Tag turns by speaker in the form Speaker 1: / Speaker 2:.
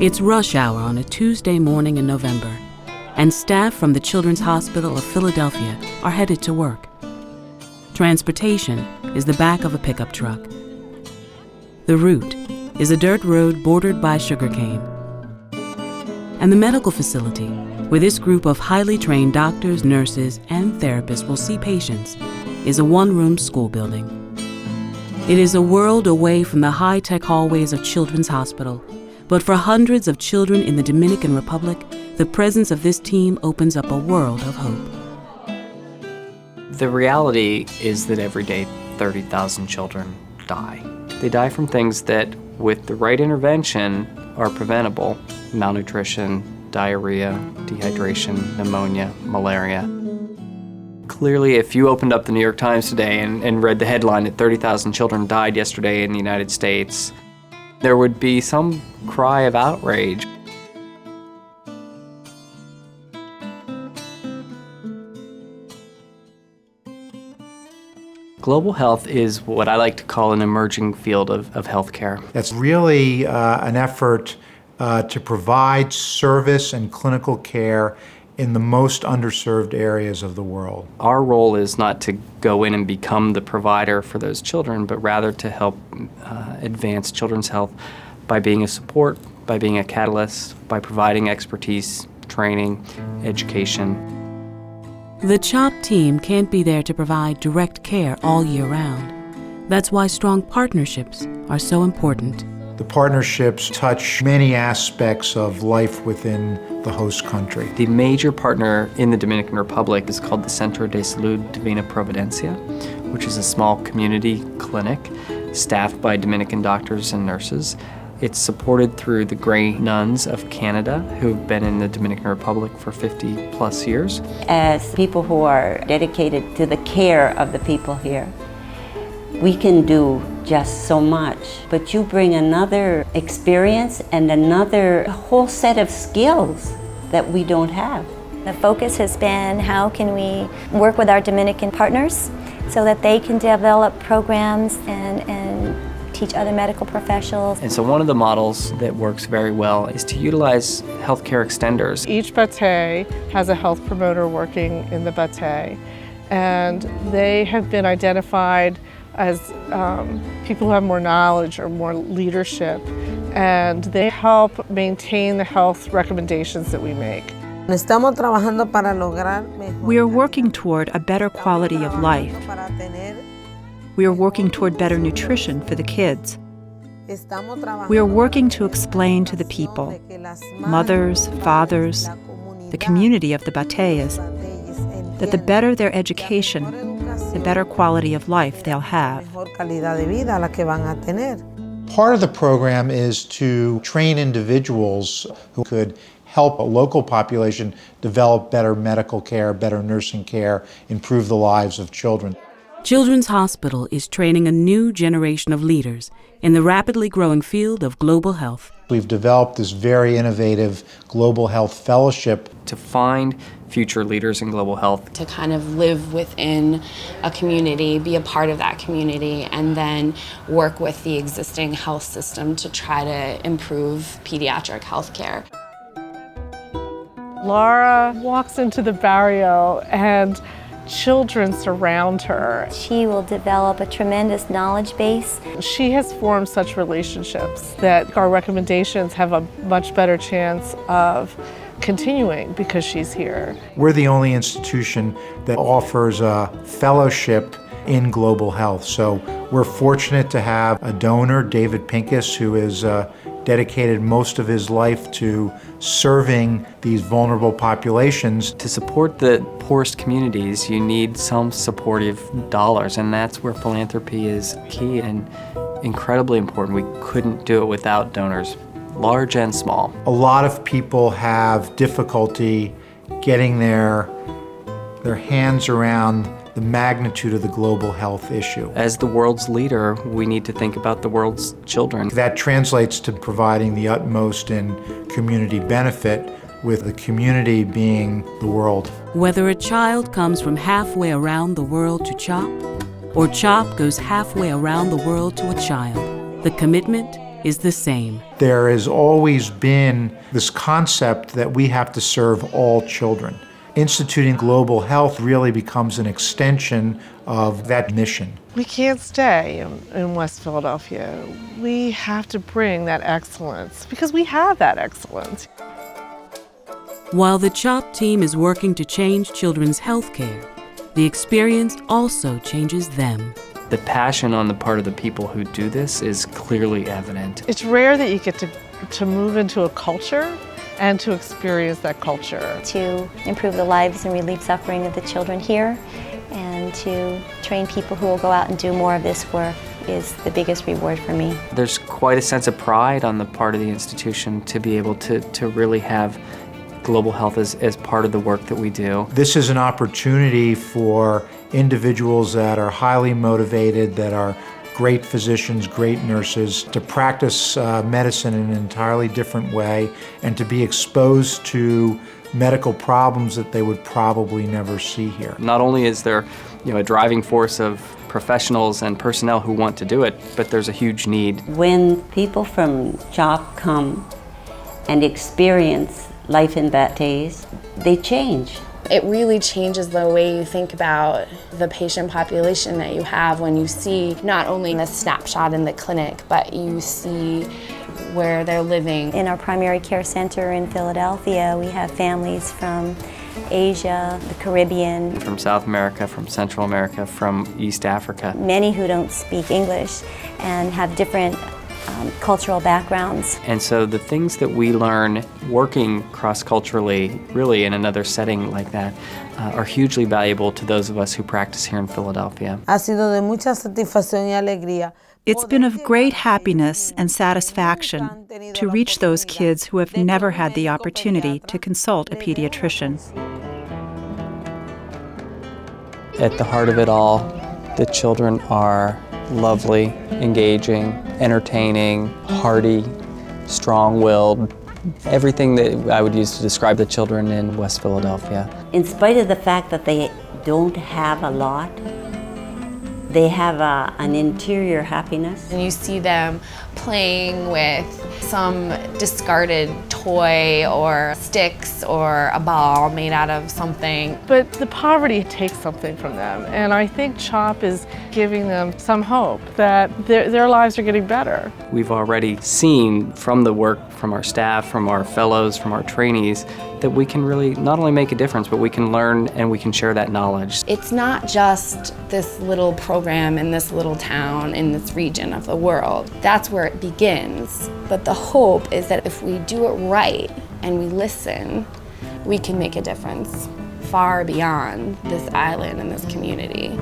Speaker 1: It's rush hour on a Tuesday morning in November, and staff from the Children's Hospital of Philadelphia are headed to work. Transportation is the back of a pickup truck. The route is a dirt road bordered by sugarcane. And the medical facility, where this group of highly trained doctors, nurses, and therapists will see patients, is a one-room school building. It is a world away from the high-tech hallways of Children's Hospital, but for hundreds of children in the Dominican Republic, the presence of this team opens up a world of hope.
Speaker 2: The reality is that every day 30,000 children die. They die from things that, with the right intervention, are preventable: malnutrition, diarrhea, dehydration, pneumonia, malaria. Clearly, if you opened up the New York Times today and read the headline that 30,000 children died yesterday in the United States, there would be some cry of outrage. Global health is what I like to call an emerging field of healthcare.
Speaker 3: That's really an effort to provide service and clinical care in the most underserved areas of the world.
Speaker 2: Our role is not to go in and become the provider for those children, but rather to help advance children's health by being a support, by being a catalyst, by providing expertise, training, education.
Speaker 1: The CHOP team can't be there to provide direct care all year round. That's why strong partnerships are so important.
Speaker 3: The partnerships touch many aspects of life within the host country.
Speaker 2: The major partner in the Dominican Republic is called the Centro de Salud Divina Providencia, which is a small community clinic staffed by Dominican doctors and nurses. It's supported through the Grey Nuns of Canada, who've been in the Dominican Republic for 50 plus years.
Speaker 4: As people who are dedicated to the care of the people here, we can do just so much, but you bring another experience and another whole set of skills that we don't have.
Speaker 5: The focus has been how can we work with our Dominican partners so that they can develop programs and teach other medical professionals.
Speaker 2: And so one of the models that works very well is to utilize healthcare extenders.
Speaker 6: Each batey has a health promoter working in the batey, and they have been identified as people who have more knowledge or more leadership, and they help maintain the health recommendations that we make.
Speaker 7: We are working toward a better quality of life. We are working toward better nutrition for the kids. We are working to explain to the people, mothers, fathers, the community of the bateyes, that the better their education, the better quality of life they'll have.
Speaker 3: Part of the program is to train individuals who could help a local population develop better medical care, better nursing care, improve the lives of children.
Speaker 1: Children's Hospital is training a new generation of leaders in the rapidly growing field of global health.
Speaker 3: We've developed this very innovative Global Health Fellowship
Speaker 2: to find future leaders in global health.
Speaker 8: To kind of live within a community, be a part of that community, and then work with the existing health system to try to improve pediatric health care.
Speaker 6: Laura walks into the barrio and children surround her.
Speaker 5: She will develop a tremendous knowledge base.
Speaker 6: She has formed such relationships that our recommendations have a much better chance of continuing because she's here.
Speaker 3: We're the only institution that offers a fellowship in global health. So we're fortunate to have a donor, David Pincus, who has dedicated most of his life to serving these vulnerable populations.
Speaker 2: To support the poorest communities, you need some supportive dollars, and that's where philanthropy is key and incredibly important. We couldn't do it without donors, large and small.
Speaker 3: A lot of people have difficulty getting their hands around the magnitude of the global health issue.
Speaker 2: As the world's leader, we need to think about the world's children.
Speaker 3: That translates to providing the utmost in community benefit, with the community being the world.
Speaker 1: Whether a child comes from halfway around the world to CHOP, or CHOP goes halfway around the world to a child, the commitment is the same.
Speaker 3: There has always been this concept that we have to serve all children. Instituting global health really becomes an extension of that mission.
Speaker 6: We can't stay in West Philadelphia. We have to bring that excellence because we have that excellence.
Speaker 1: While the CHOP team is working to change children's health care, the experience also changes them.
Speaker 2: The passion on the part of the people who do this is clearly evident.
Speaker 6: It's rare that you get to move into a culture and to experience that culture.
Speaker 5: To improve the lives and relieve suffering of the children here, and to train people who will go out and do more of this work is the biggest reward for me.
Speaker 2: There's quite a sense of pride on the part of the institution to be able to really have global health as part of the work that we do.
Speaker 3: This is an opportunity for individuals that are highly motivated, that are great physicians, great nurses, to practice medicine in an entirely different way and to be exposed to medical problems that they would probably never see here.
Speaker 2: Not only is there a driving force of professionals and personnel who want to do it, but there's a huge need.
Speaker 4: When people from CHOP come and experience life in bateyes, they change.
Speaker 8: It really changes the way you think about the patient population that you have when you see not only the snapshot in the clinic, but you see where they're living.
Speaker 5: In our primary care center in Philadelphia, we have families from Asia, the Caribbean,
Speaker 2: From South America, from Central America, from East Africa.
Speaker 5: many who don't speak English and have different cultural backgrounds.
Speaker 2: And so the things that we learn working cross-culturally, really in another setting like that, are hugely valuable to those of us who practice here in Philadelphia.
Speaker 9: Ha sido de mucha satisfacción y alegría.
Speaker 7: It's been of great happiness and satisfaction to reach those kids who have never had the opportunity to consult a pediatrician.
Speaker 2: At the heart of it all, the children are lovely, engaging, entertaining, hearty, strong-willed, everything that I would use to describe the children in West Philadelphia.
Speaker 4: In spite of the fact that they don't have a lot, they have an interior happiness.
Speaker 8: And you see them playing with some discarded toy or sticks or a ball made out of something.
Speaker 6: But the poverty takes something from them, and I think CHOP is giving them some hope that their lives are getting better.
Speaker 2: We've already seen from the work from our staff, from our fellows, from our trainees, that we can really not only make a difference, but we can learn and we can share that knowledge.
Speaker 8: It's not just this little program in this little town in this region of the world. That's where it begins. But the hope is that if we do it right and we listen, we can make a difference far beyond this island and this community.